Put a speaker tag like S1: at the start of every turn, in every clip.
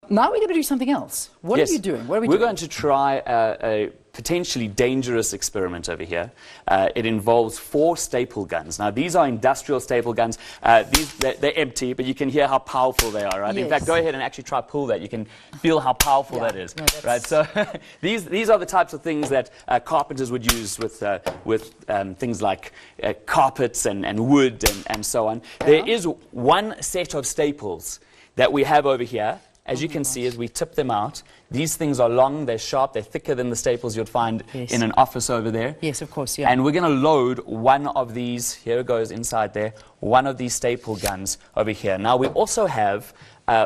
S1: now we're going to do something else. What are you doing? What are we doing?
S2: We're going to try a potentially dangerous experiment over here. It involves 4 staple guns. Now, these are industrial staple guns. They're empty, but you can hear how powerful they are, right?
S1: Yes.
S2: In fact, go ahead and actually try pull that. You can feel how powerful that is, right? So these are the types of things that carpenters would use with things like carpets and wood and so on. Yeah. There is one set of staples that we have over here. As you can see, as we tip them out, these things are long, they're sharp, they're thicker than the staples you'd find in an office over there.
S1: Yes, of course, yeah.
S2: And we're going to load one of these, here it goes inside there, one of these staple guns over here. Now, we also have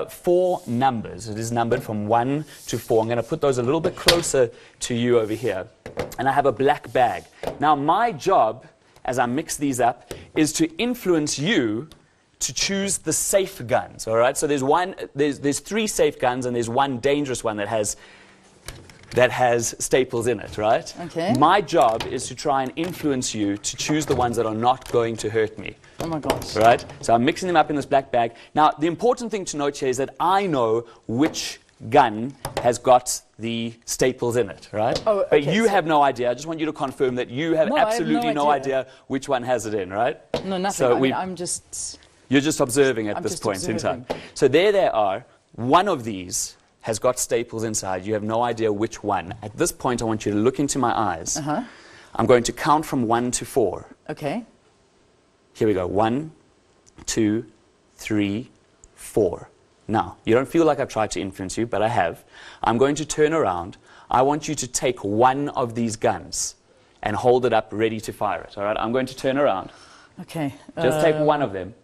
S2: 4 numbers. It is numbered from 1 to 4. I'm going to put those a little bit closer to you over here. And I have a black bag. Now, my job, as I mix these up, is to influence you to choose the safe guns, all right? So there's 3 safe guns, and there's 1 dangerous one that has staples in it, right?
S1: Okay.
S2: My job is to try and influence you to choose the ones that are not going to hurt me.
S1: Oh my gosh.
S2: Right? So I'm mixing them up in this black bag. Now, the important thing to note here is that I know which gun has got the staples in it, right?
S1: Oh, okay,
S2: but you have no idea. I just want you to confirm that you have absolutely no idea which one has it in, right?
S1: No, nothing.
S2: So
S1: I'm just...
S2: You're just observing at this point in time. So there they are. One of these has got staples inside. You have no idea which one. At this point, I want you to look into my eyes. I'm going to count from 1 to 4.
S1: Okay.
S2: Here we go. 1, 2, 3, 4. Now, you don't feel like I've tried to influence you, but I have. I'm going to turn around. I want you to take one of these guns and hold it up ready to fire it. All right? I'm going to turn around.
S1: Okay.
S2: Just take one of them.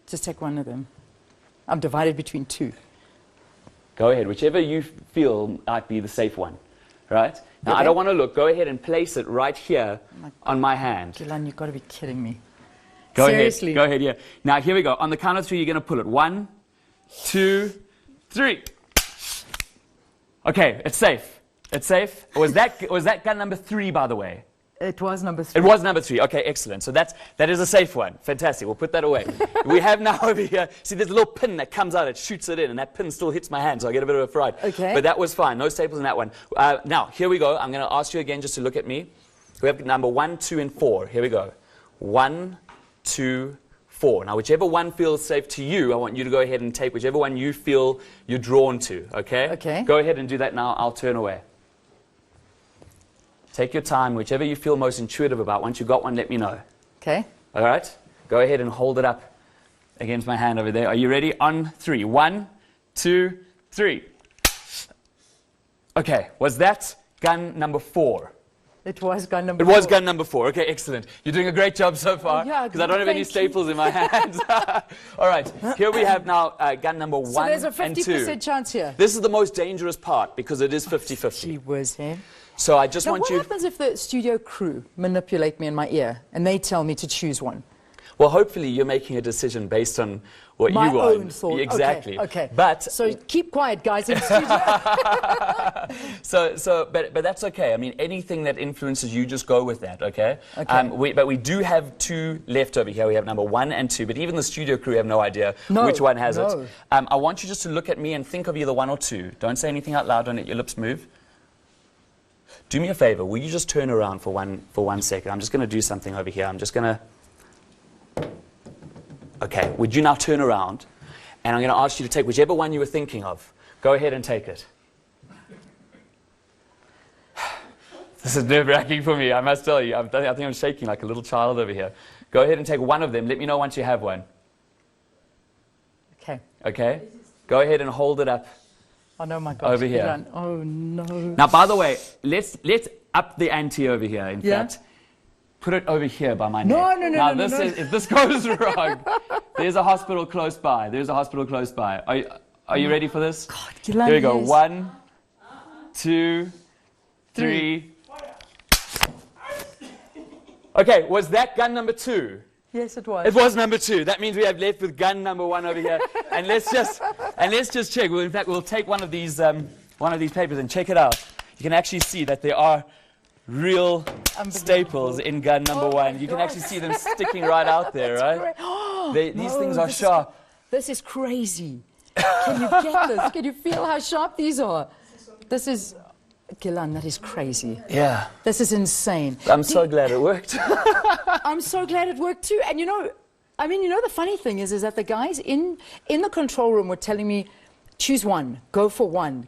S1: Just take one of them. I'm divided between 2.
S2: Go ahead, whichever you feel might be the safe one, right? Now, I don't want to look. Go ahead and place it right here on my hand.
S1: Gilan, you've got to be kidding me.
S2: Seriously? Go ahead, yeah. Now, here we go. On the count of 3, you're going to pull it. 1, 2, 3. Okay, it's safe. It's safe. Was that gun number 3, by the way?
S1: It was number 3.
S2: It was number 3. Okay, excellent. So that is a safe one. Fantastic. We'll put that away. We have now over here, see there's a little pin that comes out, it shoots it in, and that pin still hits my hand, so I get a bit of a fright.
S1: Okay.
S2: But that was fine. No staples in that one. Now, here we go. I'm going to ask you again just to look at me. We have number 1, 2, and 4. Here we go. 1, 2, 4. Now, whichever one feels safe to you, I want you to go ahead and take whichever one you feel you're drawn to, okay?
S1: Okay.
S2: Go ahead and do that now. I'll turn away. Take your time, whichever you feel most intuitive about. Once you've got one, let me know.
S1: Okay.
S2: All right? Go ahead and hold it up against my hand over there. Are you ready? On 3. 1, 2, 3. Okay. Was that gun number 4?
S1: It was gun number 4.
S2: It was gun number 4. Okay, excellent. You're doing a great job so far.
S1: Oh, yeah,
S2: because I don't have any staples in my hands. All right. Here we have now gun number 1 and 2.
S1: So there's a 50% chance here.
S2: This is the most dangerous part because it is 50-50.
S1: Gee whiz, eh?
S2: So I just want you...
S1: What happens if the studio crew manipulate me in my ear and they tell me to choose one?
S2: Well, hopefully you're making a decision based on what you want.
S1: My own thought.
S2: Exactly.
S1: Okay.
S2: But
S1: so keep quiet, guys, in the
S2: studio. But that's okay. I mean, anything that influences you, just go with that, okay?
S1: Okay.
S2: But we do have 2 left over here. We have number 1 and 2, but even the studio crew have no idea which one has it. I want you just to look at me and think of either 1 or 2. Don't say anything out loud. Don't let your lips move. Do me a favor. Will you just turn around for one second? I'm just going to do something over here. I'm just going to... Okay. Would you now turn around? And I'm going to ask you to take whichever one you were thinking of. Go ahead and take it. This is nerve-wracking for me, I must tell you. I think I'm shaking like a little child over here. Go ahead and take one of them. Let me know once you have one.
S1: Okay.
S2: Okay? Go ahead and hold it up.
S1: Oh, no, my gosh.
S2: Over here.
S1: Oh, no.
S2: Now, by the way, let's up the ante over here. In fact, put it over here by my neck.
S1: No.
S2: Now, if this goes wrong, there's a hospital close by. Are you ready for this?
S1: God, Gilan,
S2: here we go. 1, 2, 3. Okay, was that gun number 2?
S1: Yes, it was.
S2: It was number 2. That means we have left with gun number 1 over here. and let's just check. Well, in fact, we'll take one of these papers and check it out. You can actually see that there are real staples in gun number 1. You can actually see them sticking right out there, right? These things are sharp.
S1: This is crazy. Can you get this? Can you feel how sharp these are? This is, Gilan, that is crazy.
S2: Yeah.
S1: This is insane.
S2: I'm so glad it worked.
S1: I'm so glad it worked too. And you know, I mean, you know, the funny thing is that the guys in the control room were telling me, choose one, go for one,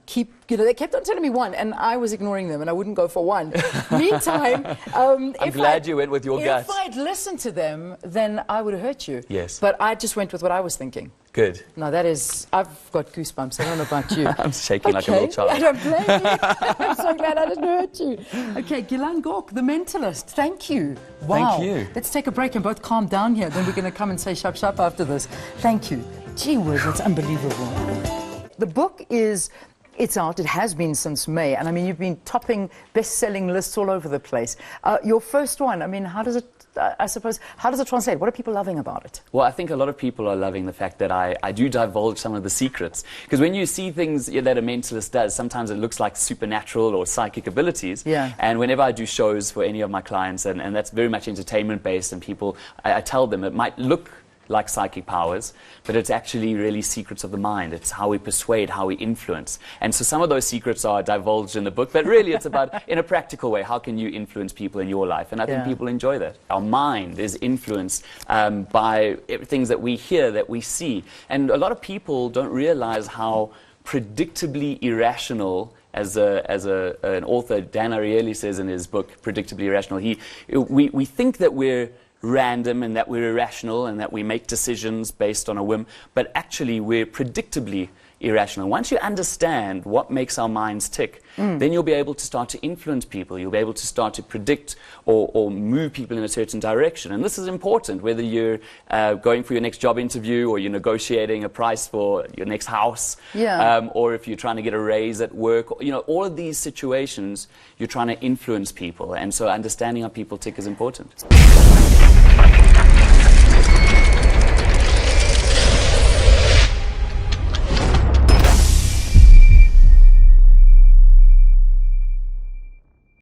S1: they kept on telling me one, and I was ignoring them, and I wouldn't go for one. Meantime,
S2: I'm glad you went with your gut.
S1: If I'd listened to them, then I would have hurt you.
S2: Yes.
S1: But I just went with what I was thinking.
S2: Good.
S1: No, that is, I've got goosebumps. I don't know about you.
S2: I'm shaking like a little child.
S1: I don't blame you. I'm so glad I didn't hurt you. Okay, Gilan Gork, the Mentalist. Thank you. Wow.
S2: Thank you.
S1: Let's take a break and both calm down here. Then we're going to come and say shop shop after this. Thank you. Gee whiz, that's unbelievable. The book it's out. It has been since May. And I mean, you've been topping best-selling lists all over the place. Your first one, I mean, how does it, I suppose, how does it translate? What are people loving about it?
S2: Well, I think a lot of people are loving the fact that I do divulge some of the secrets. Because when you see things that a mentalist does, sometimes it looks like supernatural or psychic abilities.
S1: Yeah.
S2: And whenever I do shows for any of my clients, and that's very much entertainment-based, and people, I tell them it might look like psychic powers, but it's actually really secrets of the mind. It's how we persuade, how we influence. And so some of those secrets are divulged in the book, but really it's about, in a practical way, how can you influence people in your life? And I think people enjoy that. Our mind is influenced by things that we hear, that we see. And a lot of people don't realize how predictably irrational, as an author, Dan Ariely says in his book, Predictably Irrational, we think that we're random and that we're irrational and that we make decisions based on a whim, but actually we're predictably irrational. Once you understand what makes our minds tick, then you'll be able to start to influence people. You'll be able to start to predict or move people in a certain direction. And this is important, whether you're going for your next job interview, or you're negotiating a price for your next house, or if you're trying to get a raise at work. You know, all of these situations, you're trying to influence people. And so understanding how people tick is important.